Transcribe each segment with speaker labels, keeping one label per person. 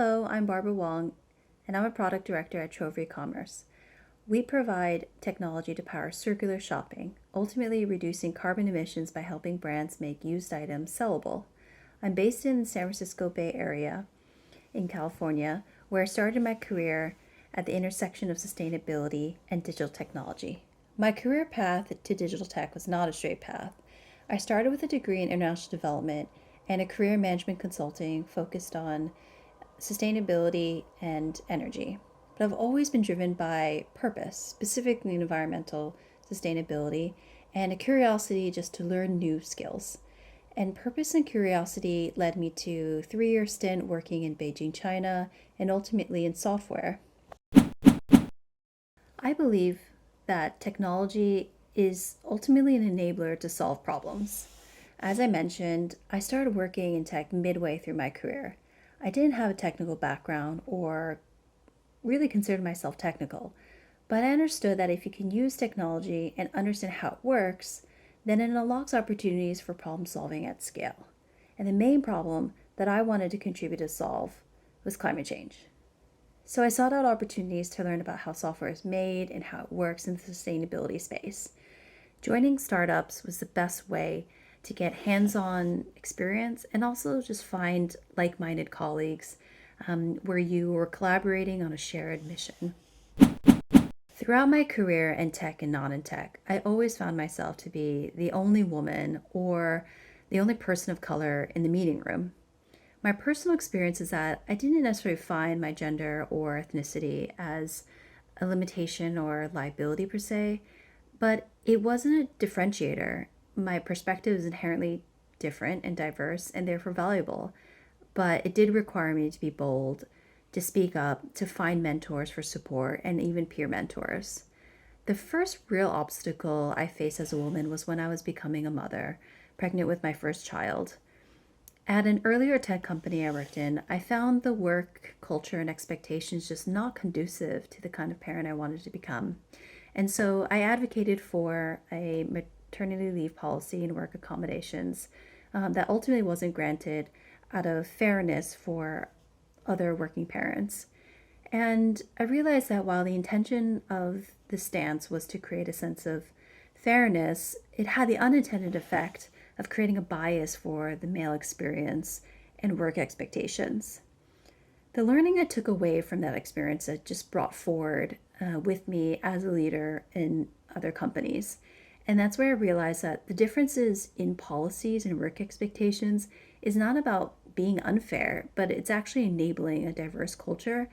Speaker 1: Hello, I'm Barbara Wong, and I'm a product director at Trove e-commerce. We provide technology to power circular shopping, ultimately reducing carbon emissions by helping brands make used items sellable. I'm based in the San Francisco Bay Area in California, where I started my career at the intersection of sustainability and digital technology. My career path to digital tech was not a straight path. I started with a degree in international development and a career in management consulting focused on sustainability and energy. But I've always been driven by purpose, specifically environmental sustainability, and a curiosity just to learn new skills. And purpose and curiosity led me to a 3-year stint working in Beijing, China, and ultimately in software. I believe that technology is ultimately an enabler to solve problems. As I mentioned, I started working in tech midway through my career. I didn't have a technical background or really considered myself technical, but I understood that if you can use technology and understand how it works, then it unlocks opportunities for problem solving at scale. And the main problem that I wanted to contribute to solve was climate change. So I sought out opportunities to learn about how software is made and how it works in the sustainability space. Joining startups was the best way to get hands-on experience and also just find like-minded colleagues where you were collaborating on a shared mission. Throughout my career in tech and not in tech, I always found myself to be the only woman or the only person of color in the meeting room. My personal experience is that I didn't necessarily find my gender or ethnicity as a limitation or liability per se, but it wasn't a differentiator. My perspective is inherently different and diverse and therefore valuable, but it did require me to be bold, to speak up, to find mentors for support, and even peer mentors. The first real obstacle I faced as a woman was when I was becoming a mother, pregnant with my first child. At an earlier tech company I worked in, I found the work culture and expectations just not conducive to the kind of parent I wanted to become. And so I advocated for a maternity leave policy and work accommodations that ultimately wasn't granted out of fairness for other working parents. And I realized that while the intention of the stance was to create a sense of fairness, it had the unintended effect of creating a bias for the male experience and work expectations. The learning I took away from that experience, I just brought forward with me as a leader in other companies. And that's where I realized that the differences in policies and work expectations is not about being unfair, but it's actually enabling a diverse culture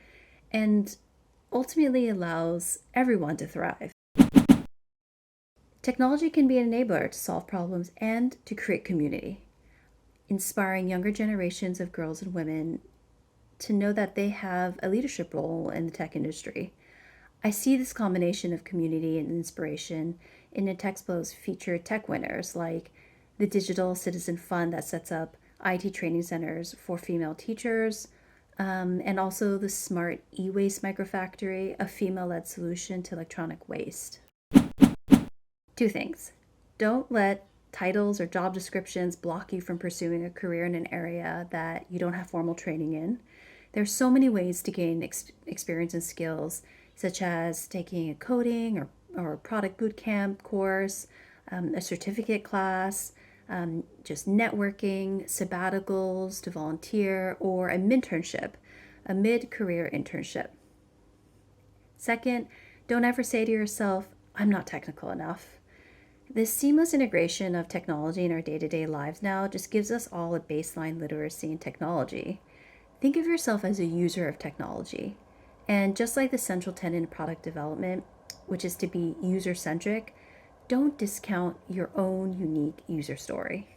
Speaker 1: and ultimately allows everyone to thrive. Technology can be an enabler to solve problems and to create community, inspiring younger generations of girls and women to know that they have a leadership role in the tech industry. I see this combination of community and inspiration in Netexplo's featured tech winners, like the Digital Citizen Fund that sets up IT training centers for female teachers, and also the Smart E-Waste Microfactory, a female-led solution to electronic waste. 2 things. Don't let titles or job descriptions block you from pursuing a career in an area that you don't have formal training in. There's so many ways to gain experience and skills, such as taking a coding or a product bootcamp course, a certificate class, just networking, sabbaticals to volunteer, or a minternship, a mid-career internship. Second, don't ever say to yourself, I'm not technical enough. This seamless integration of technology in our day-to-day lives now just gives us all a baseline literacy in technology. Think of yourself as a user of technology. And just like the central tenet in product development, which is to be user-centric, don't discount your own unique user story.